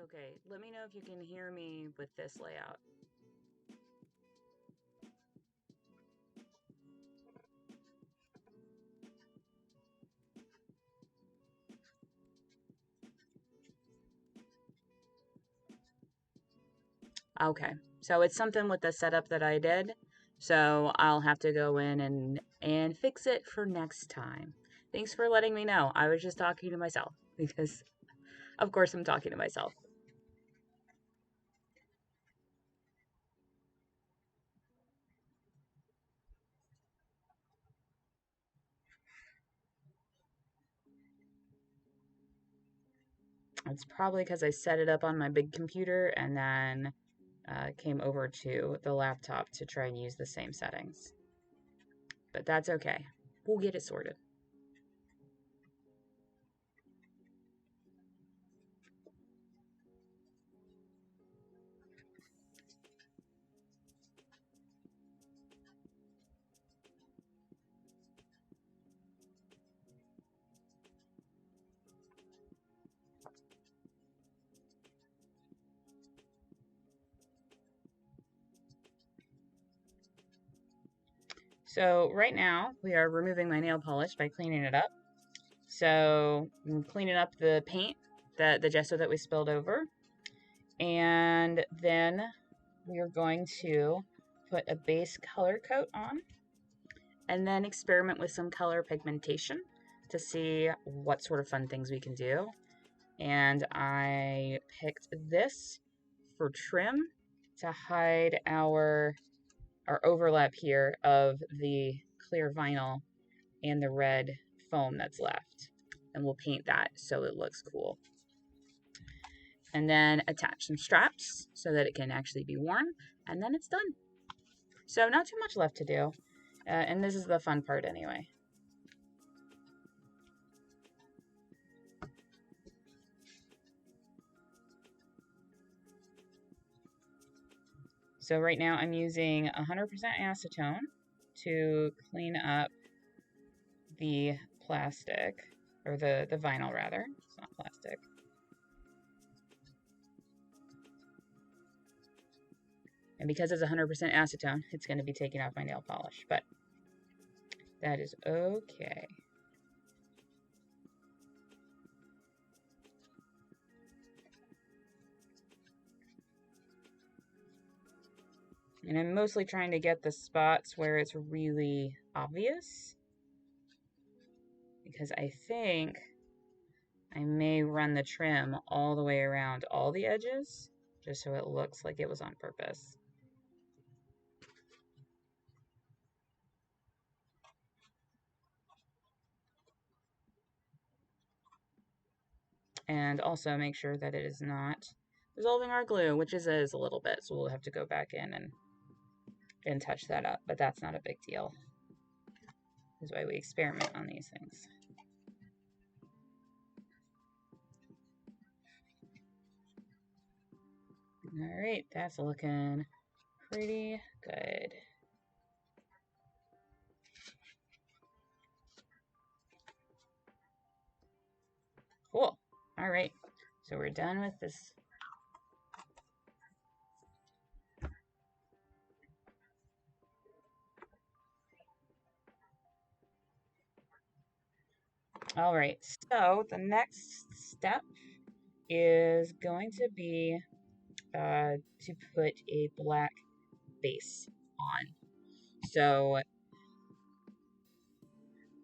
Okay, let me know if you can hear me with this layout. Okay, so it's something with the setup that I did, so I'll have to go in and fix it for next time. Thanks for letting me know. I was just talking to myself because, of course, I'm talking to myself. It's probably because I set it up on my big computer and then came over to the laptop to try and use the same settings. But that's okay. We'll get it sorted. So right now we are removing my nail polish by cleaning it up. So I'm cleaning up the paint, the gesso that we spilled over. And then we are going to put a base color coat on and then experiment with some color pigmentation to see what sort of fun things we can do. And I picked this for trim to hide our overlap here of the clear vinyl and the red foam that's left. And we'll paint that so it looks cool. And then attach some straps so that it can actually be worn, and then it's done. So not too much left to do, and this is the fun part anyway. So right now I'm using 100% acetone to clean up the plastic, or the vinyl rather. It's not plastic. And because it's 100% acetone, it's going to be taking off my nail polish, but that is okay. And I'm mostly trying to get the spots where it's really obvious, because I think I may run the trim all the way around all the edges, just so it looks like it was on purpose. And also make sure that it is not dissolving our glue, which is a little bit, so we'll have to go back in and touch that up, but that's not a big deal. That's why we experiment on these things. All right, that's looking pretty good. Cool. All right, so we're done with this. All right, so the next step is going to be to put a black base on. So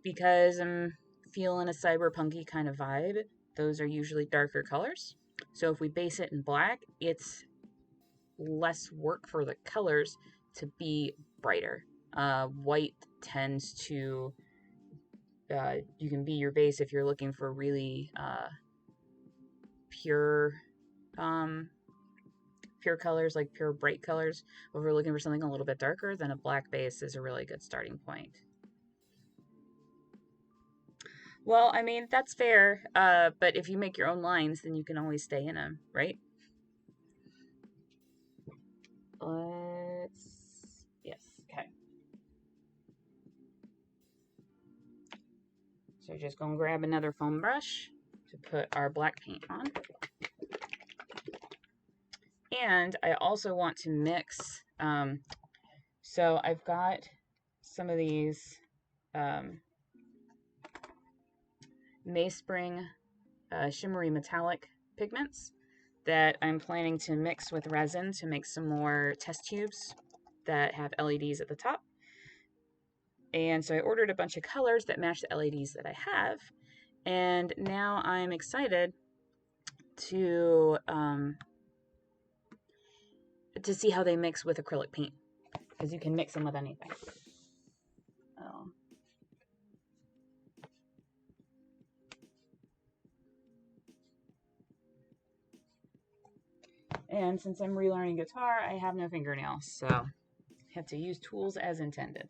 because I'm feeling a cyberpunky kind of vibe, those are usually darker colors. So if we base it in black, it's less work for the colors to be brighter. White tends to, you can be your base if you're looking for really pure pure colors, like pure bright colors. If we're looking for something a little bit darker, then a black base is a really good starting point. Well, I mean, that's fair, but if you make your own lines, then you can always stay in them, right? Yes, okay. So just gonna grab another foam brush to put our black paint on. And I also want to mix, so I've got some of these Mayspring shimmery metallic pigments that I'm planning to mix with resin to make some more test tubes that have LEDs at the top. And so I ordered a bunch of colors that match the LEDs that I have, and now I'm excited to see how they mix with acrylic paint, because you can mix them with anything. Oh. And since I'm relearning guitar, I have no fingernails, so I have to use tools as intended.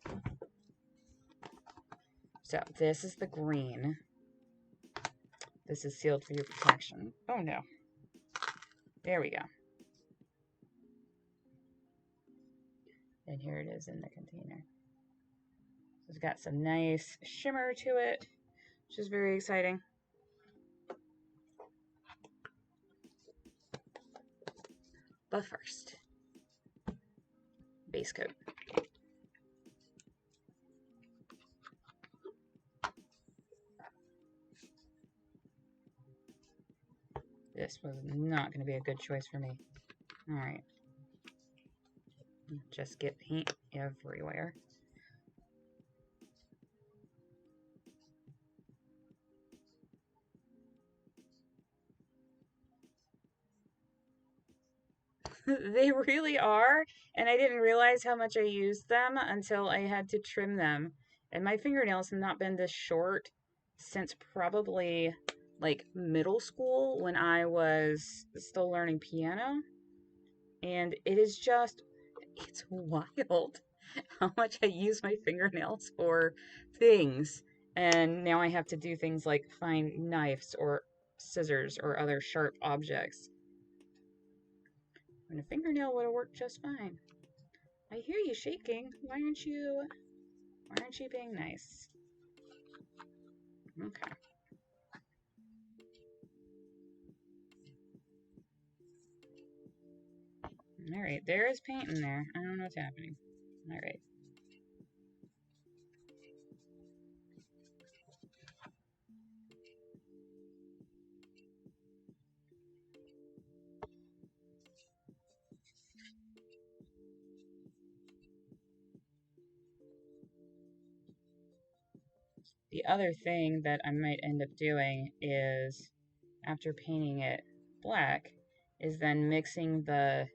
So this is the green. This is sealed for your protection. Oh no. There we go. And here it is in the container. So it's got some nice shimmer to it, which is very exciting. But first, base coat. This was not going to be a good choice for me. Alright. Just get paint everywhere. They really are, and I didn't realize how much I used them until I had to trim them. And my fingernails have not been this short since probably like middle school when I was still learning piano. And it is just, it's wild how much I use my fingernails for things. And now I have to do things like find knives or scissors or other sharp objects. And a fingernail would have worked just fine. I hear you shaking. Why aren't you being nice? Okay. Alright, there is paint in there. I don't know what's happening. Alright. The other thing that I might end up doing is, after painting it black, is then mixing the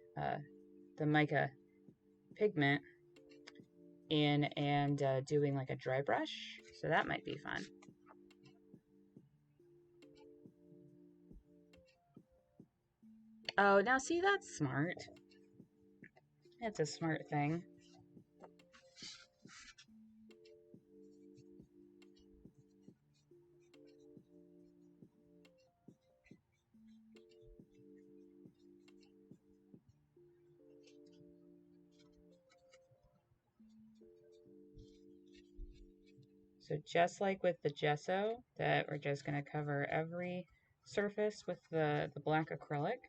mica pigment in and doing like a dry brush. So that might be fun. Oh, now see, that's smart. That's a smart thing. So just like with the gesso, that we're just going to cover every surface with the black acrylic.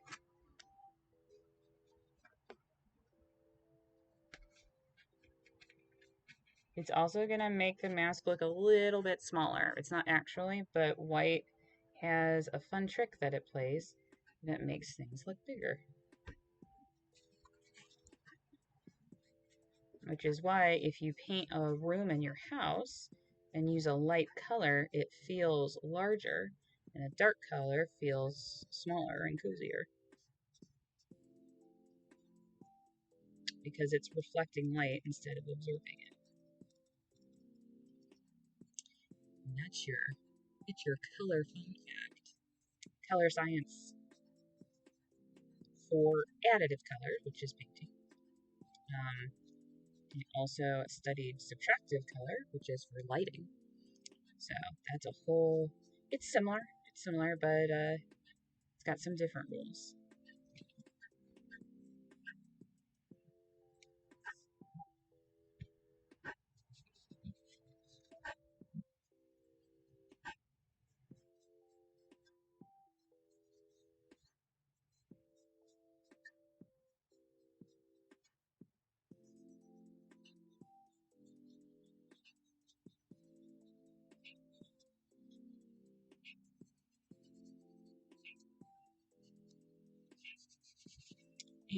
It's also going to make the mask look a little bit smaller. It's not actually, but white has a fun trick that it plays that makes things look bigger. Which is why if you paint a room in your house and use a light color, it feels larger, and a dark color feels smaller and cozier. Because it's reflecting light instead of absorbing it. And it's your color fun fact. Color science for additive colors, which is painting. I also studied subtractive color, which is for lighting. So that's a whole, it's similar, but it's got some different rules.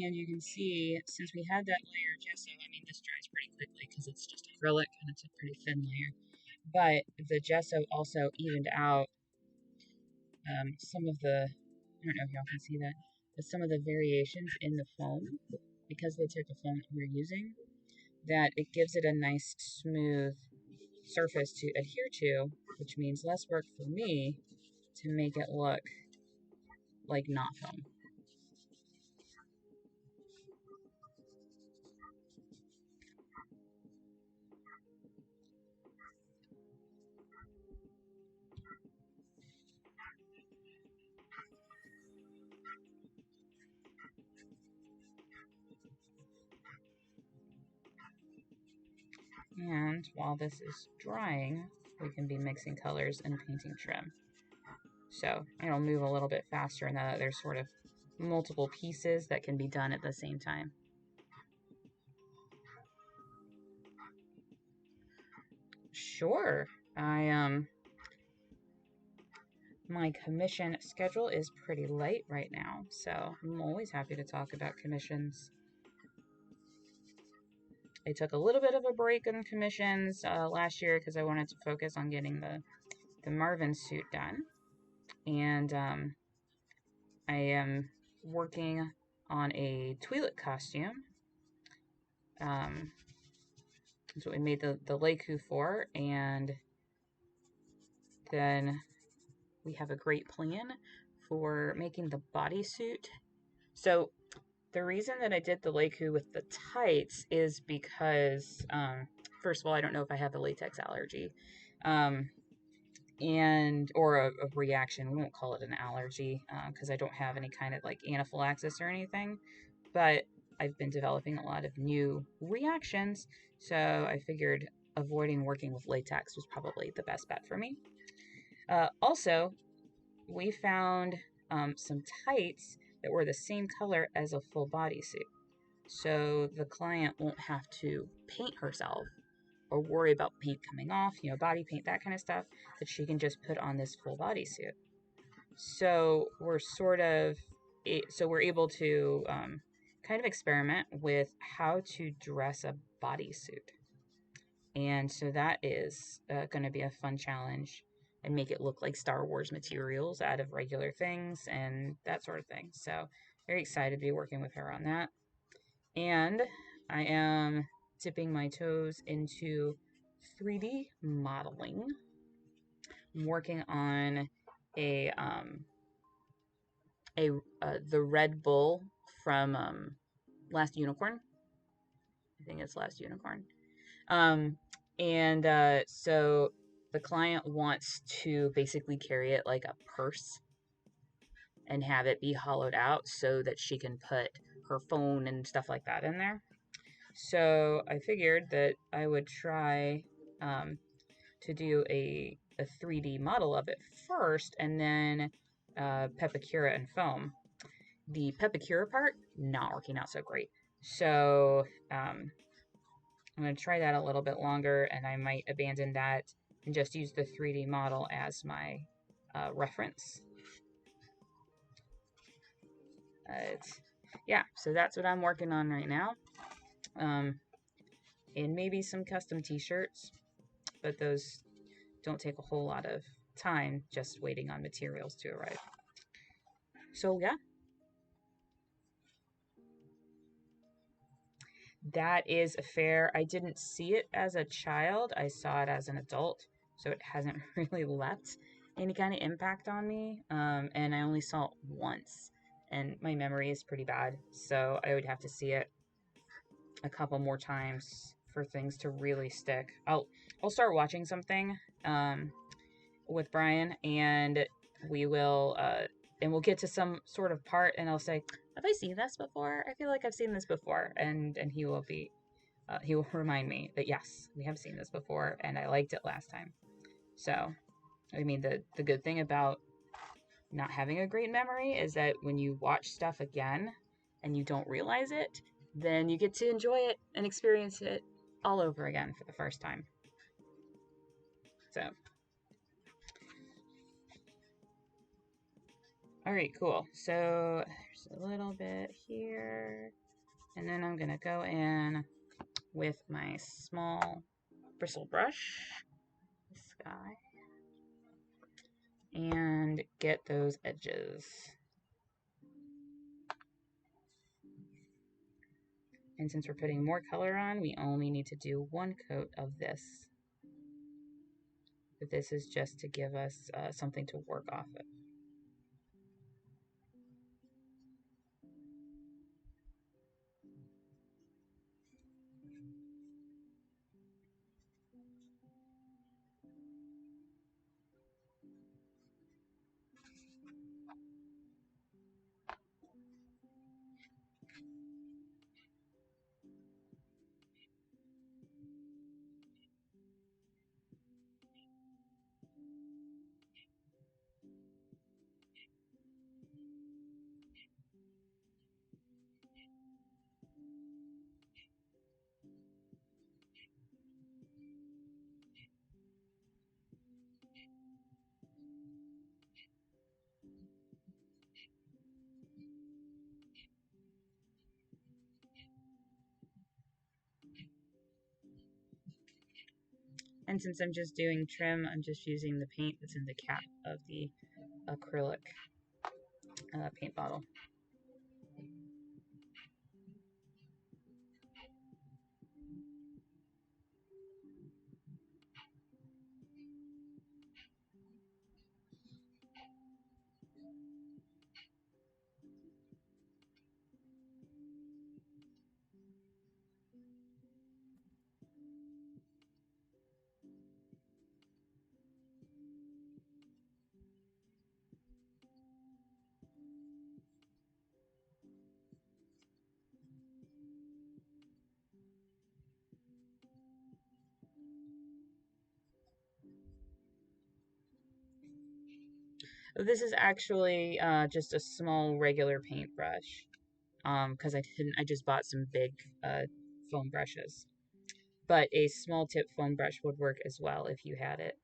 And you can see, since we had that layer of gesso, I mean, this dries pretty quickly because it's just acrylic and it's a pretty thin layer. But the gesso also evened out some of the, I don't know if y'all can see that, but some of the variations in the foam, because of the type of foam that we're using, that it gives it a nice smooth surface to adhere to, which means less work for me to make it look like not foam. And while this is drying, we can be mixing colors and painting trim. So it'll move a little bit faster now that there's sort of multiple pieces that can be done at the same time. Sure. My commission schedule is pretty light right now, so I'm always happy to talk about commissions. I took a little bit of a break on commissions last year because I wanted to focus on getting the Marvin suit done. And I am working on a Twi'lek costume. That's what we made the Leiku for. And then we have a great plan for making the bodysuit. So the reason that I did the Leiku with the tights is because, first of all, I don't know if I have a latex allergy, or a reaction. We won't call it an allergy because I don't have any kind of like anaphylaxis or anything. But I've been developing a lot of new reactions, so I figured avoiding working with latex was probably the best bet for me. Also, we found some tights that were the same color as a full bodysuit. So the client won't have to paint herself or worry about paint coming off, body paint, that kind of stuff, that she can just put on this full bodysuit. So we're able to kind of experiment with how to dress a bodysuit. And so that is going to be a fun challenge, and make it look like Star Wars materials out of regular things and that sort of thing. So very excited to be working with her on that. And I am dipping my toes into 3D modeling. I'm working on a the Red Bull from Last Unicorn. I think it's Last Unicorn. So the client wants to basically carry it like a purse and have it be hollowed out so that she can put her phone and stuff like that in there. So I figured that I would try to do a 3D model of it first, and then Pepakura and foam. The Pepakura part, not working out so great. So I'm going to try that a little bit longer, and I might abandon that and just use the 3D model as my reference. Yeah, so that's what I'm working on right now. And maybe some custom t-shirts, but those don't take a whole lot of time, just waiting on materials to arrive. So yeah, that is fair. I didn't see it as a child. I saw it as an adult, so it hasn't really left any kind of impact on me. And I only saw it once, and my memory is pretty bad, so I would have to see it a couple more times for things to really stick. I'll start watching something with Brian, and we'll get to some sort of part, and I'll say, "Have I seen this before? I feel like I've seen this before," and he will remind me that yes, we have seen this before, and I liked it last time. So, I mean, the good thing about not having a great memory is that when you watch stuff again and you don't realize it, then you get to enjoy it and experience it all over again for the first time. So All right, cool. So there's a little bit here, and then I'm gonna go in with my small bristle brush, this guy, and get those edges. And since we're putting more color on, we only need to do one coat of this. But this is just to give us something to work off of. And since I'm just doing trim, I'm just using the paint that's in the cap of the acrylic paint bottle. This is actually just a small regular paintbrush, because I just bought some big foam brushes. But a small tip foam brush would work as well if you had it.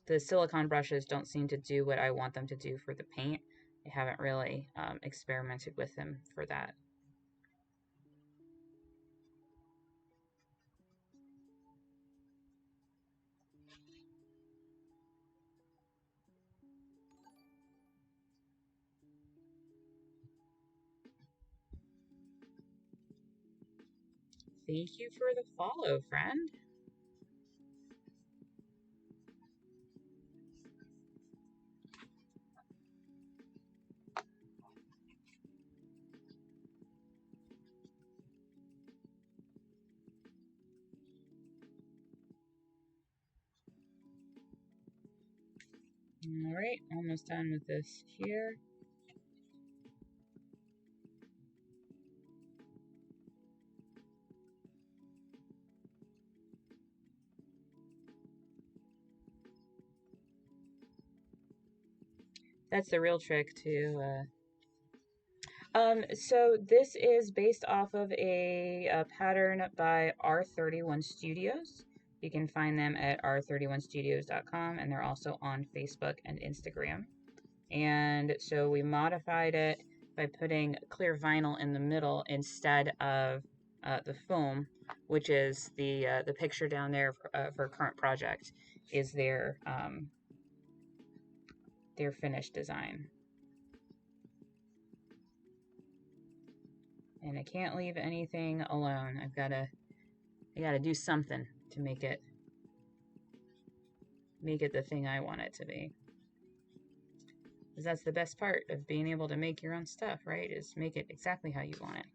The silicone brushes don't seem to do what I want them to do for the paint. I haven't really experimented with them for that. Thank you for the follow, friend. All right, almost done with this here. That's the real trick to so this is based off of a pattern by R31 Studios. You can find them at r31studios.com, and they're also on Facebook and Instagram. And so we modified it by putting clear vinyl in the middle instead of the foam, which is the picture down there for current project is their finished design. And I can't leave anything alone. I gotta do something to make it the thing I want it to be. Because that's the best part of being able to make your own stuff, right? Is make it exactly how you want it.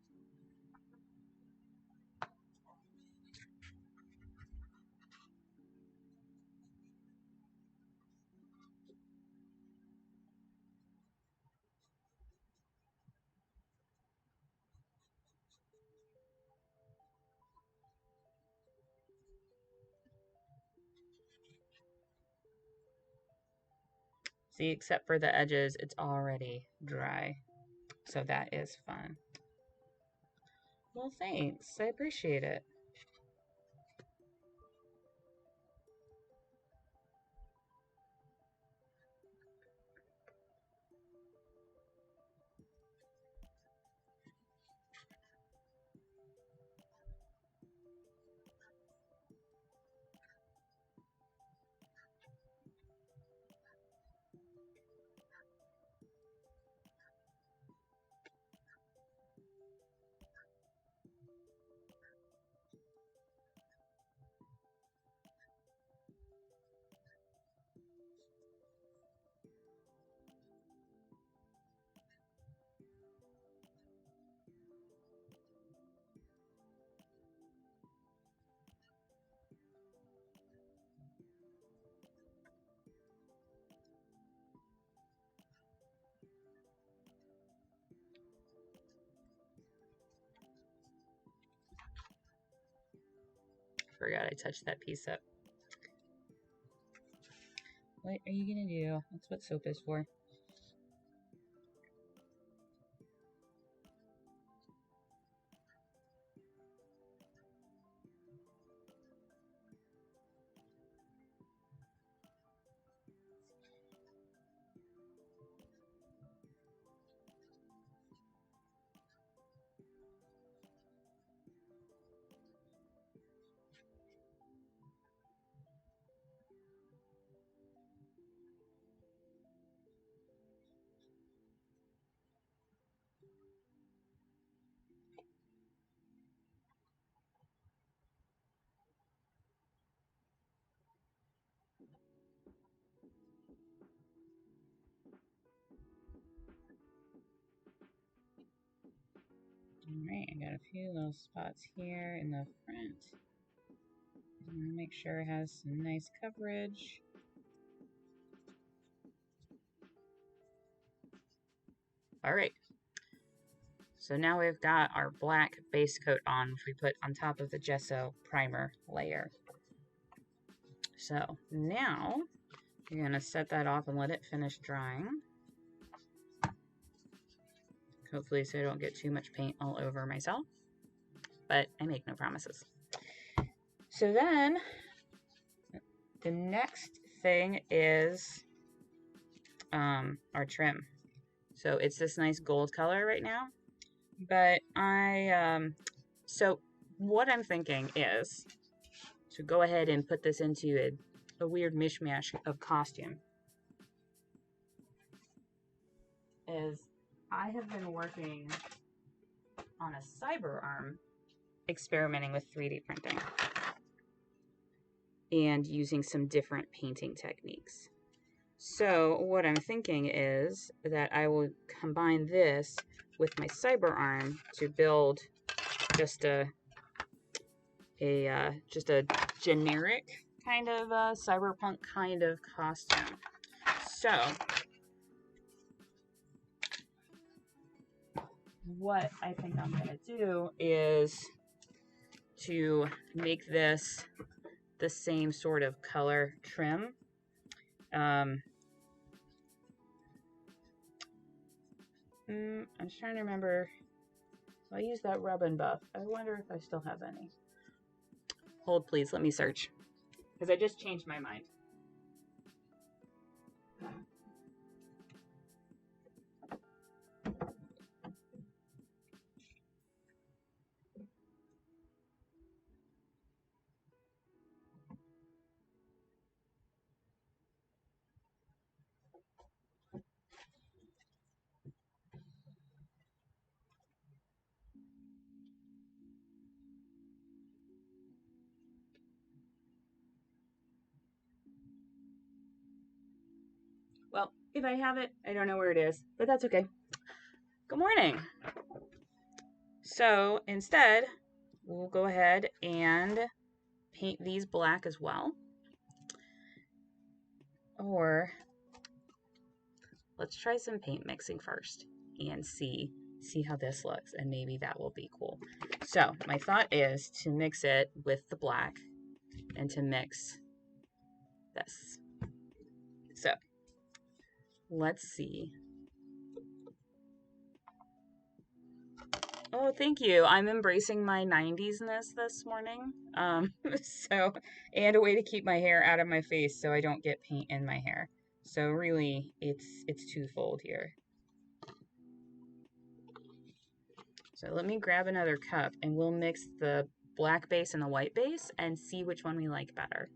See, except for the edges, it's already dry. So that is fun. Well, thanks. I appreciate it. Forgot I touched that piece up. What are you gonna do? That's what soap is for. Alright, I got a few little spots here in the front. I want to make sure it has some nice coverage. Alright, so now we've got our black base coat on, which we put on top of the gesso primer layer. So now you're going to set that off and let it finish drying. Hopefully so I don't get too much paint all over myself, but I make no promises. So then the next thing is our trim. So it's this nice gold color right now, but so what I'm thinking is to go ahead and put this into a weird mishmash of costume. I have been working on a cyber arm, experimenting with 3D printing and using some different painting techniques. So what I'm thinking is that I will combine this with my cyber arm to build just a generic kind of cyberpunk kind of costume. So what I think I'm gonna do is to make this the same sort of color trim. I'm just trying to remember. I used that rub and buff. I wonder if I still have any. Hold, please. Let me search. Because I just changed my mind. Well, if I have it, I don't know where it is, but that's okay. Good morning. So instead, we'll go ahead and paint these black as well. Or let's try some paint mixing first and see how this looks, and maybe that will be cool. So my thought is to mix it with the black and to mix this. So let's see. Oh, thank you. I'm embracing my 90s-ness this morning. And a way to keep my hair out of my face so I don't get paint in my hair. So really, it's twofold here. So let me grab another cup and we'll mix the black base and the white base and see which one we like better.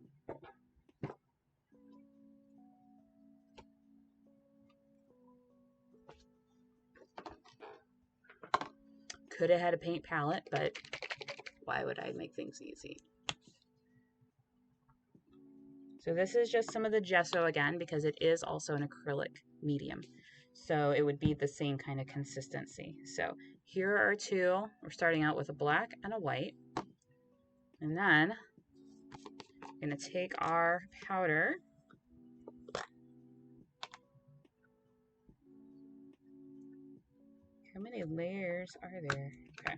Could have had a paint palette, but why would I make things easy? So this is just some of the gesso again, because it is also an acrylic medium. So it would be the same kind of consistency. So here are two. We're starting out with a black and a white. And then we're going to take our powder. How many layers are there? Okay.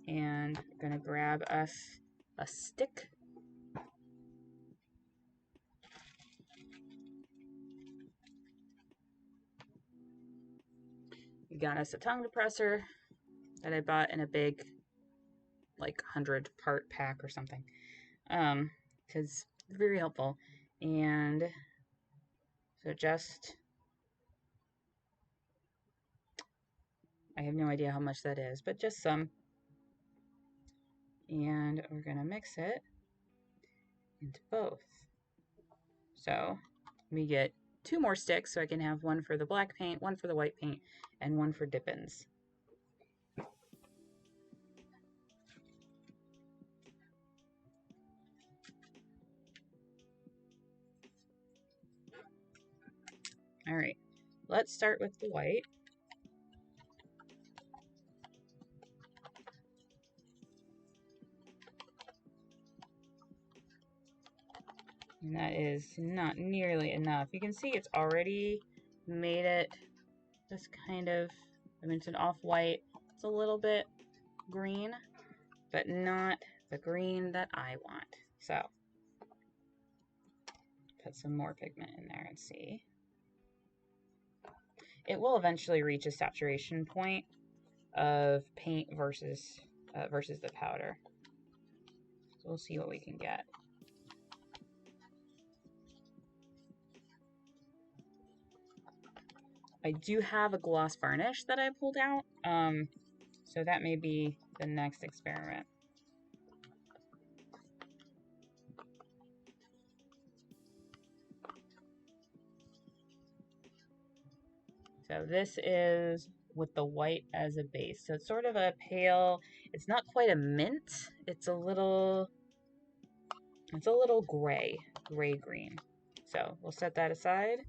And we're going to grab us a stick. We got us a tongue depressor that I bought in a big, like 100-part pack or something, because very helpful. And so just, I have no idea how much that is, but just some. And we're gonna mix it into both. So we get 2 more sticks, so I can have one for the black paint, one for the white paint, and one for dip-ins. All right, let's start with the white. And that is not nearly enough. You can see it's already made it this kind of, I mean, it's an off-white. It's a little bit green, but not the green that I want. So, put some more pigment in there and see. It will eventually reach a saturation point of paint versus the powder. So we'll see what we can get. I do have a gloss varnish that I pulled out, so that may be the next experiment. So this is with the white as a base. So it's sort of a pale, it's not quite a mint, it's a little gray-green. So we'll set that aside,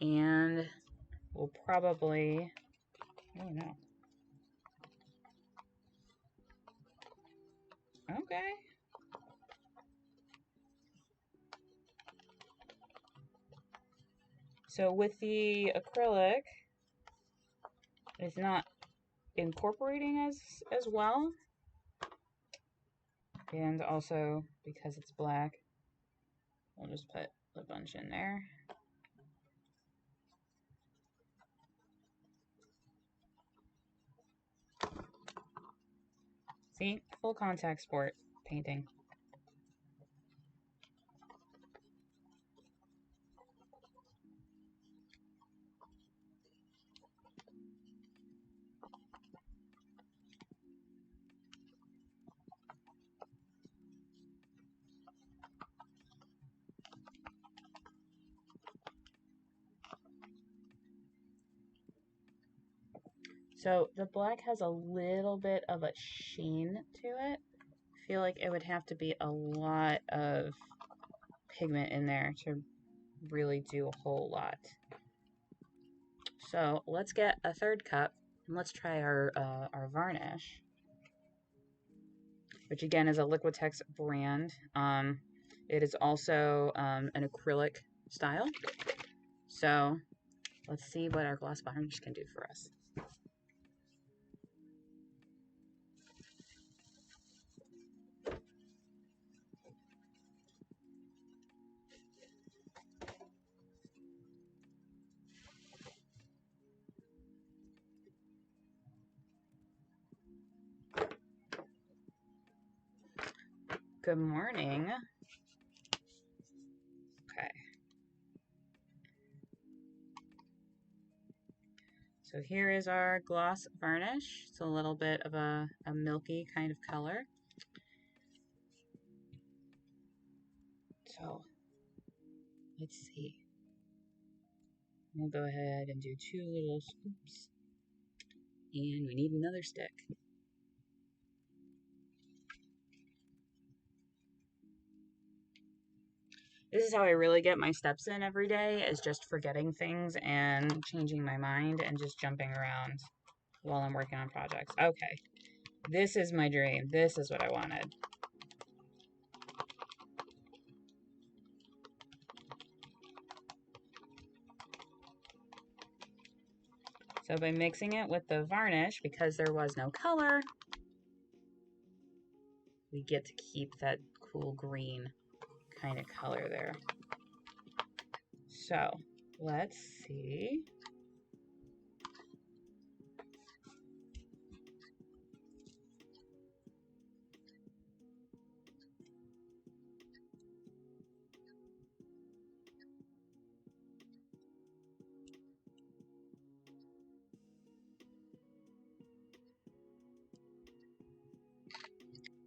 and we'll probably, oh no. Okay. So with the acrylic, it's not incorporating as well. And also, because it's black, we'll just put a bunch in there. See? Full contact sport painting. So the black has a little bit of a sheen to it. I feel like it would have to be a lot of pigment in there to really do a whole lot. So let's get a third cup and let's try our varnish, which again is a Liquitex brand. It is also an acrylic style. So let's see what our gloss varnish can do for us. Good morning. Okay. So here is our gloss varnish. It's a little bit of a milky kind of color. So let's see. We'll go ahead and do 2 little scoops. And we need another stick. This is how I really get my steps in every day, is just forgetting things and changing my mind and just jumping around while I'm working on projects. Okay, this is my dream. This is what I wanted. So by mixing it with the varnish, because there was no color, we get to keep that cool green kind of color there. So let's see.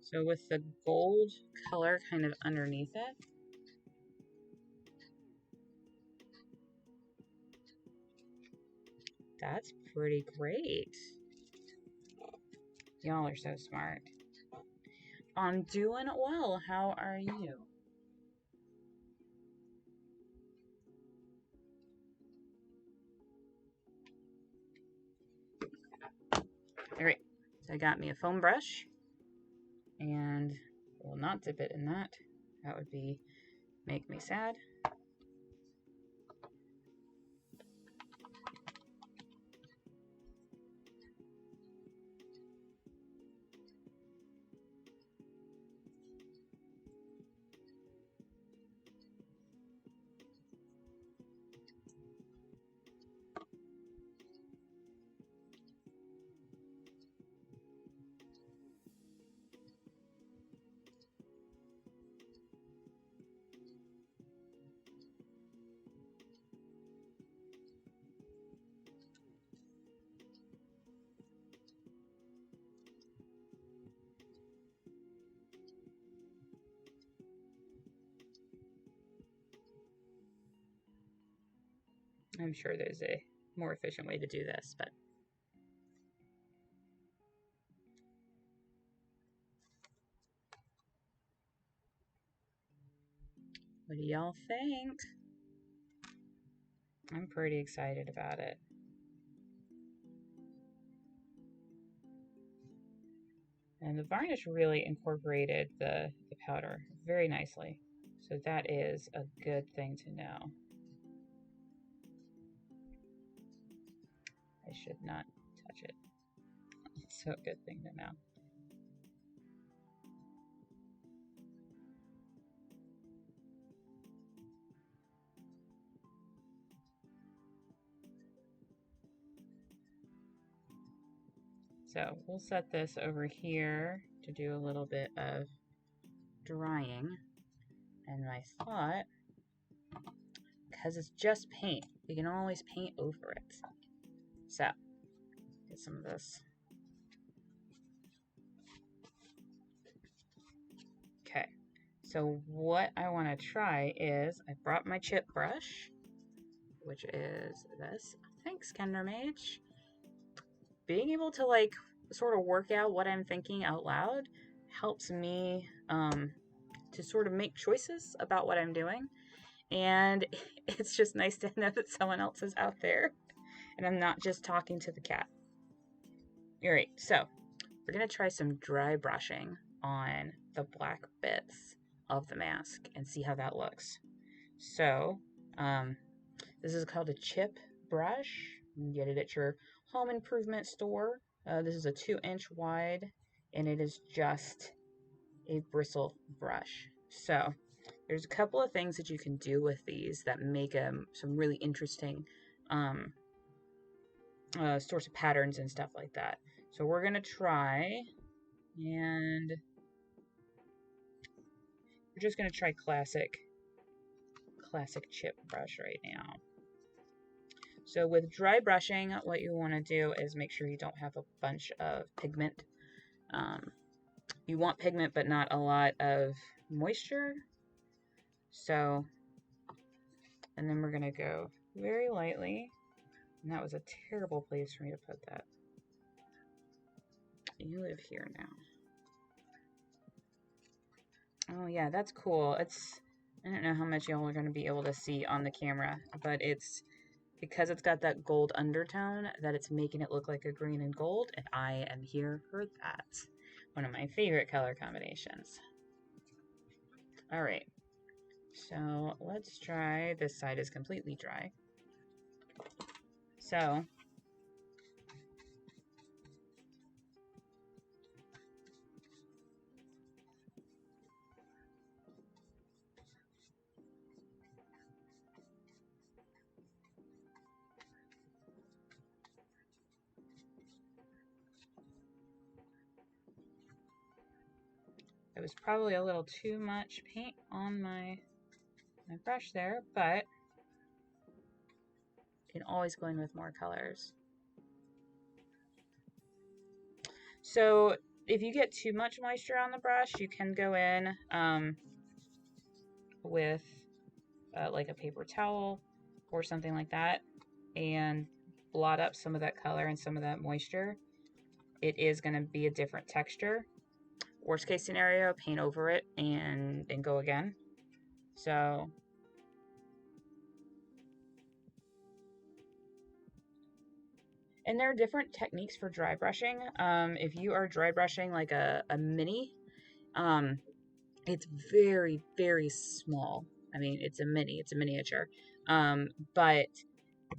So with the gold color kind of underneath it, that's pretty great. Y'all are so smart. I'm doing well. How are you? All right. So I got me a foam brush, and I will not dip it in that. That would make me sad. I'm sure there's a more efficient way to do this, but what do y'all think? I'm pretty excited about it. And the varnish really incorporated the powder very nicely. So that is a good thing to know. I should not touch it. It's a good thing to know. So we'll set this over here to do a little bit of drying. And I thought, because it's just paint, we can always paint over it. So, get some of this. Okay, so what I want to try is, I brought my chip brush, which is this. Thanks, Kender Mage. Being able to like sort of work out what I'm thinking out loud helps me to sort of make choices about what I'm doing. And it's just nice to know that someone else is out there and I'm not just talking to the cat. All right, so we're going to try some dry brushing on the black bits of the mask and see how that looks. So, this is called a chip brush. You can get it at your home improvement store. This is a 2-inch wide, and it is just a bristle brush. So, there's a couple of things that you can do with these that make some really interesting sorts of patterns and stuff like that. So we're going to try, and we're just going to try classic chip brush right now. So with dry brushing, what you want to do is make sure you don't have a bunch of pigment. You want pigment, but not a lot of moisture. So, and then we're going to go very lightly. And that was a terrible place for me to put that. You live here now. Oh yeah, that's cool. I don't know how much y'all are going to be able to see on the camera, but it's because it's got that gold undertone that it's making it look like a green and gold, and I am here for that. One of my favorite color combinations. All right, so let's try, this side is completely dry. So, was probably a little too much paint on my brush there, but you can always go in with more colors. So if you get too much moisture on the brush, you can go in with like a paper towel or something like that and blot up some of that color and some of that moisture. It is going to be a different texture. Worst case scenario, paint over it and go again. So and there are different techniques for dry brushing. If you are dry brushing like a mini, it's very, very small. I mean, it's a mini, it's a miniature. But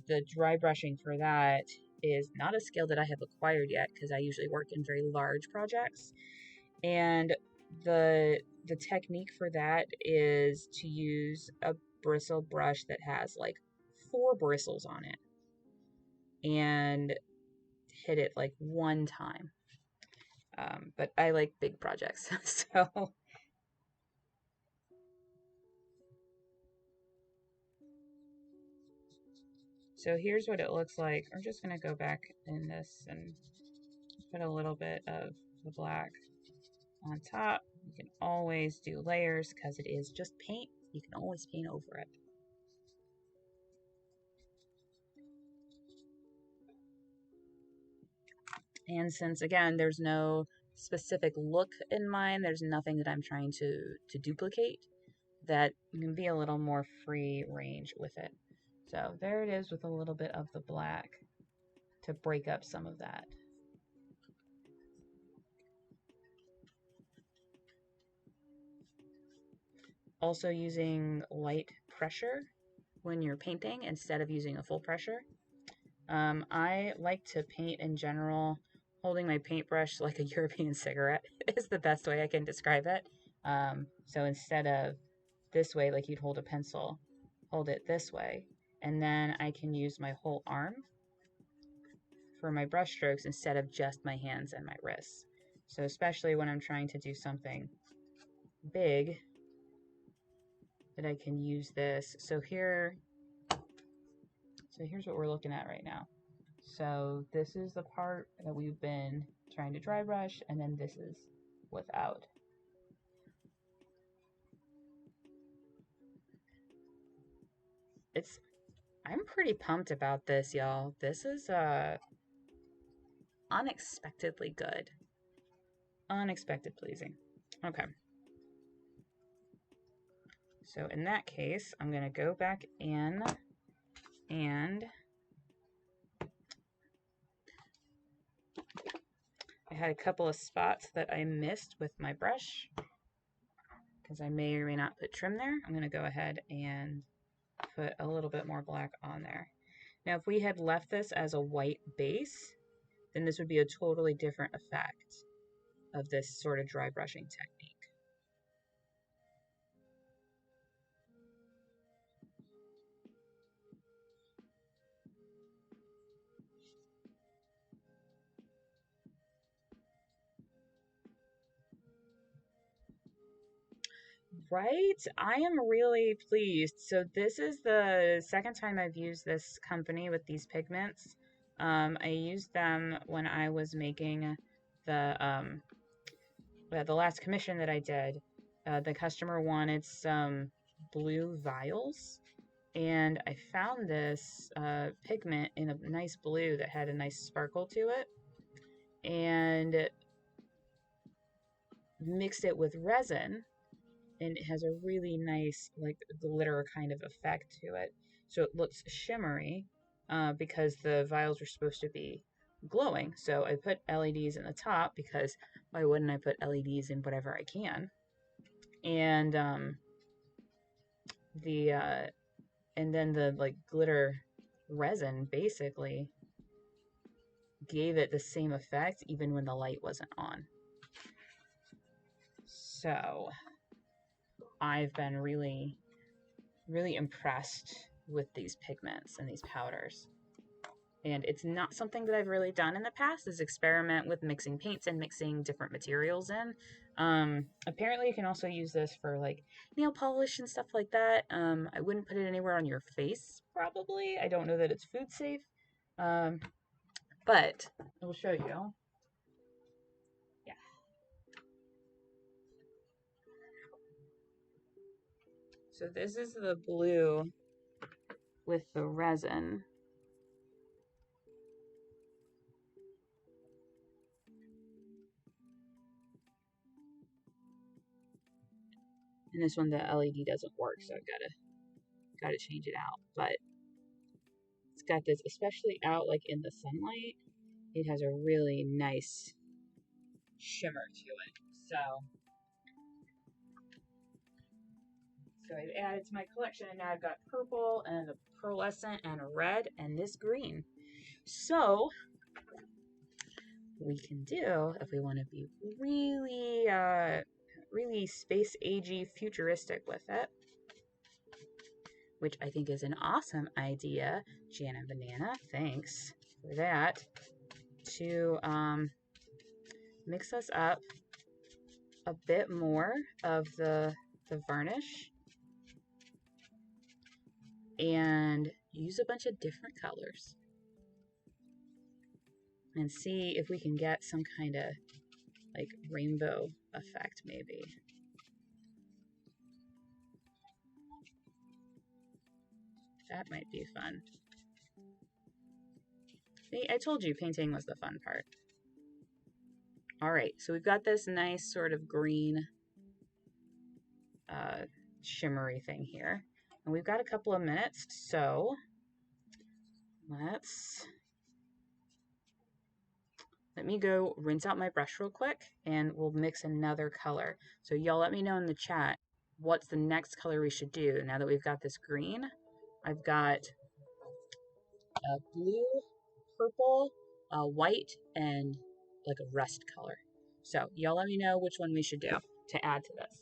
the dry brushing for that is not a skill that I have acquired yet because I usually work in very large projects. And the technique for that is to use a bristle brush that has like 4 bristles on it and hit it like one time. But I like big projects, so here's what it looks like. I'm just going to go back in this and put a little bit of the black on top. You can always do layers because it is just paint. You can always paint over it. And since, again, there's no specific look in mind, there's nothing that I'm trying to duplicate, that you can be a little more free range with it. So there it is with a little bit of the black to break up some of that. Also using light pressure when you're painting instead of using a full pressure. I like to paint in general holding my paintbrush like a European cigarette is the best way I can describe it. So instead of this way, like you'd hold a pencil, hold it this way, and then I can use my whole arm for my brush strokes instead of just my hands and my wrists. So especially when I'm trying to do something big, that I can use this. So here's what we're looking at right now. So this is the part that we've been trying to dry brush, and then this is without. I'm pretty pumped about this, y'all. This is unexpectedly good. Unexpected pleasing. Okay. So in that case, I'm going to go back in and I had a couple of spots that I missed with my brush because I may or may not put trim there. I'm going to go ahead and put a little bit more black on there. Now, if we had left this as a white base, then this would be a totally different effect of this sort of dry brushing technique. Right? I am really pleased. So this is the second time I've used this company with these pigments. I used them when I was making the the last commission that I did. The customer wanted some blue vials, and I found this pigment in a nice blue that had a nice sparkle to it, and mixed it with resin, and it has a really nice like glitter kind of effect to it. So it looks shimmery because the vials are supposed to be glowing. So I put LEDs in the top because why wouldn't I put LEDs in whatever I can? And the and then the like glitter resin basically gave it the same effect even when the light wasn't on. So I've been really, really impressed with these pigments and these powders. and it's not something that I've really done in the past, is experiment with mixing paints and mixing different materials in. Apparently you can also use this for like nail polish and stuff like that. I wouldn't put it anywhere on your face, probably. I don't know that it's food safe. Um, but I will show you. Yeah. So this is the blue with the resin. And this one, the LED doesn't work, so I've gotta change it out. But it's got this, especially out like in the sunlight, it has a really nice shimmer to it. So I've added to my collection, and now I've got purple and a pearlescent and a red and this green. So we can do, if we want to be really, really space agey futuristic with it, which I think is an awesome idea, Jana Banana, thanks for that, to mix us up a bit more of the varnish and use a bunch of different colors and see if we can get some kind of like rainbow effect maybe. That might be fun. See, I told you painting was the fun part. All right, so we've got this nice sort of green shimmery thing here. And we've got a couple of minutes, so let me go rinse out my brush real quick and we'll mix another color. So y'all let me know in the chat what's the next color we should do now that we've got this green. I've got blue, purple, white, and like a rust color. So y'all let me know which one we should do to add to this.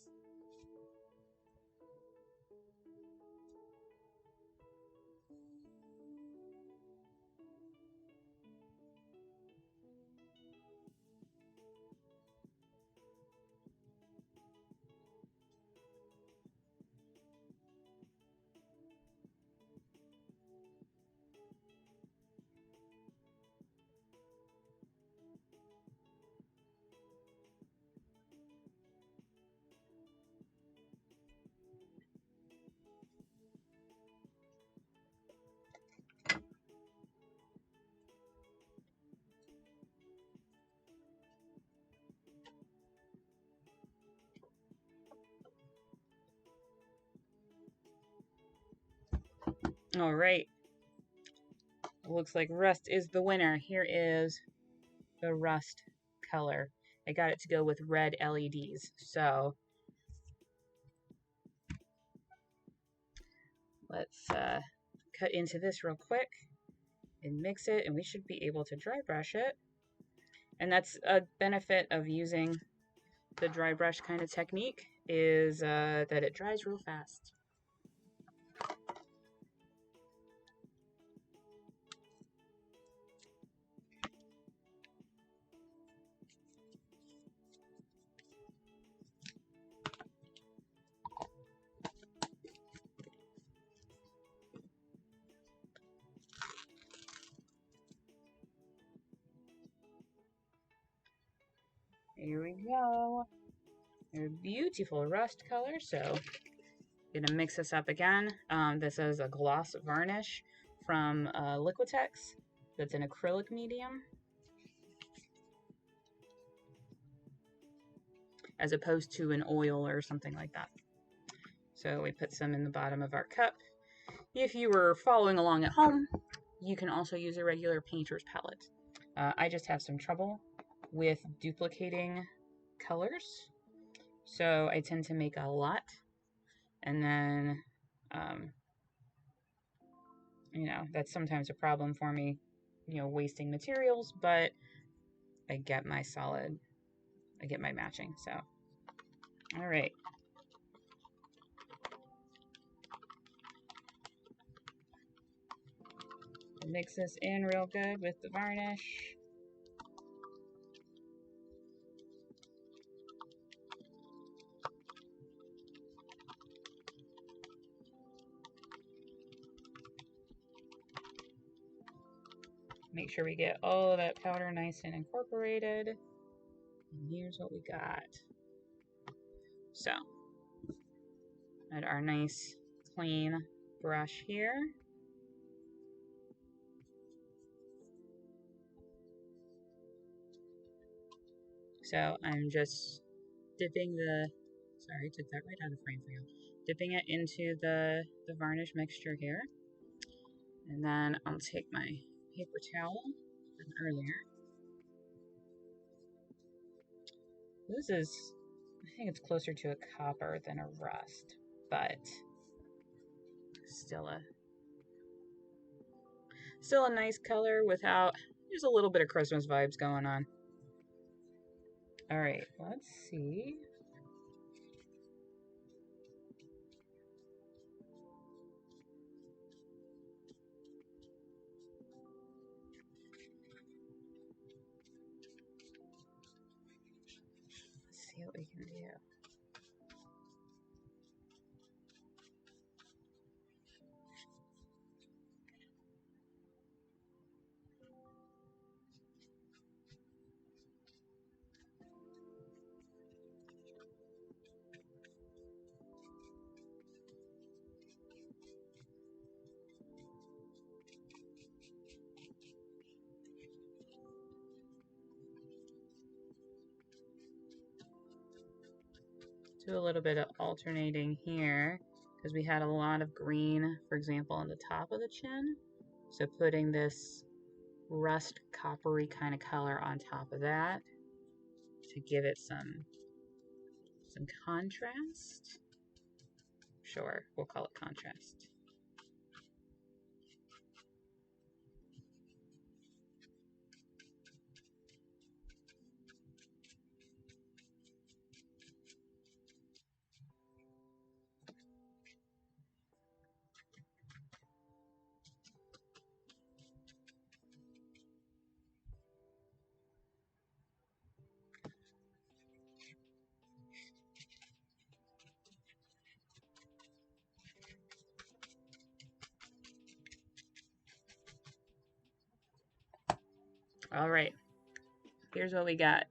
All right. Looks like rust is the winner. Here is the rust color. I got it to go with red LEDs. So let's cut into this real quick and mix it, and we should be able to dry brush it. And that's a benefit of using the dry brush kind of technique, is that it dries real fast. Here we go. A beautiful rust color. So gonna mix this up again. This is a gloss varnish from Liquitex. That's an acrylic medium, as opposed to an oil or something like that. So we put some in the bottom of our cup. If you were following along at home, you can also use a regular painter's palette. I just have some trouble with duplicating colors, so I tend to make a lot, and then you know, that's sometimes a problem for me, you know, wasting materials, but I get my matching. So all right, Mix this in real good with the varnish. Make sure we get all of that powder nice and incorporated. And here's what we got. So, add our nice clean brush here. So I'm just dipping sorry, took that right out of frame for you. Dipping it into the varnish mixture here. And then I'll take my paper towel from earlier. This is, I think it's closer to a copper than a rust, but still a nice color without, there's a little bit of Christmas vibes going on. All right, let's see. Let's see what we can do. Do a little bit of alternating here because we had a lot of green, for example, on the top of the chin. So putting this rust coppery kind of color on top of that to give it some contrast. Sure, we'll call it contrast. All right, here's what we got.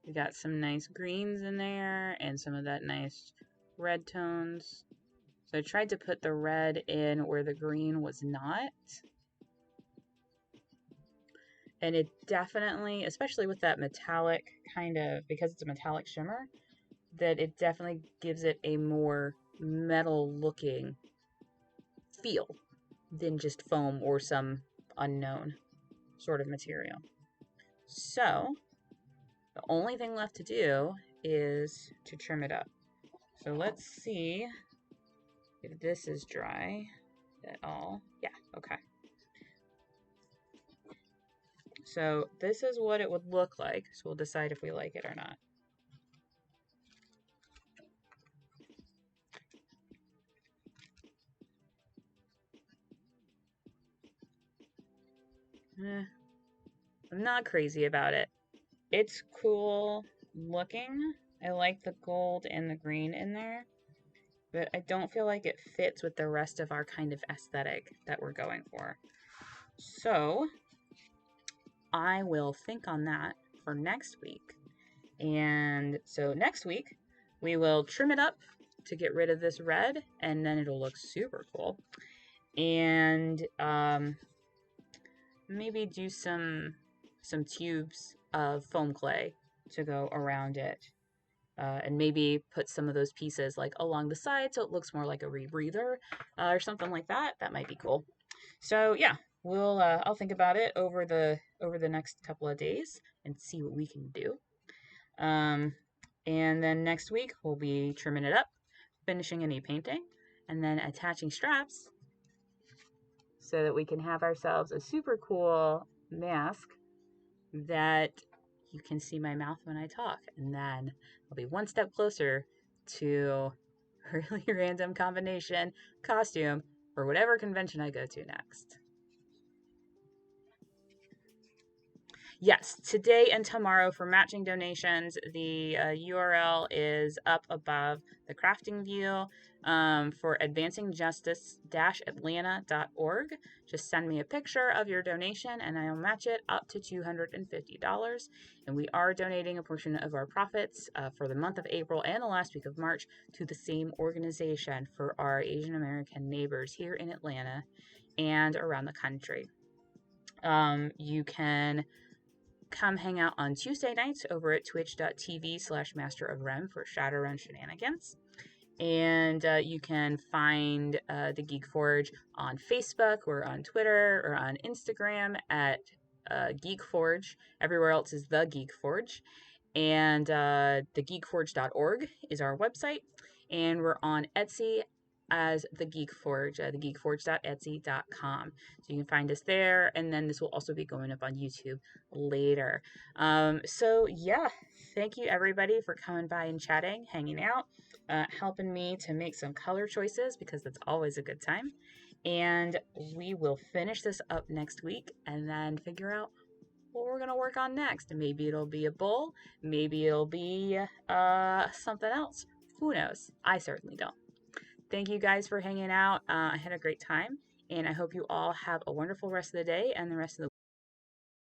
We got some nice greens in there and some of that nice red tones. So I tried to put the red in where the green was not. And it definitely, especially with that metallic kind of, because it's a metallic shimmer, that it definitely gives it a more metal looking feel than just foam or some unknown sort of material. So the only thing left to do is to trim it up. So let's see if this is dry at all. Yeah, okay. So this is what it would look like. So we'll decide if we like it or not. I'm not crazy about it. It's cool looking. I like the gold and the green in there, but I don't feel like it fits with the rest of our kind of aesthetic that we're going for. So I will think on that for next week. And so next week we will trim it up to get rid of this red, and then it'll look super cool. And maybe do some tubes of foam clay to go around it. And maybe put some of those pieces like along the side so it looks more like a rebreather or something like that. That might be cool. So yeah, I'll think about it over the next couple of days and see what we can do. And then next week we'll be trimming it up, finishing any painting, and then attaching straps so that we can have ourselves a super cool mask that you can see my mouth when I talk. And then I'll be one step closer to a really random combination costume or whatever convention I go to next. Yes, today and tomorrow for matching donations. The URL is up above the crafting view for advancingjustice-atlanta.org. Just send me a picture of your donation and I'll match it up to $250. And we are donating a portion of our profits for the month of April and the last week of March to the same organization for our Asian American neighbors here in Atlanta and around the country. You can come hang out on Tuesday nights over at twitch.tv/masterofrem for Shadowrun shenanigans. And you can find the Geek Forge on Facebook or on Twitter or on Instagram at Geek Forge. Everywhere else is the Geek Forge. And thegeekforge.org is our website. And we're on Etsy as the Geek Forge, thegeekforge.etsy.com. So you can find us there, and then this will also be going up on YouTube later. So yeah, thank you everybody for coming by and chatting, hanging out, helping me to make some color choices because that's always a good time. And we will finish this up next week and then figure out what we're gonna work on next. Maybe it'll be a bowl, maybe it'll be something else. Who knows? I certainly don't. Thank you guys for hanging out. I had a great time, and I hope you all have a wonderful rest of the day and the rest of the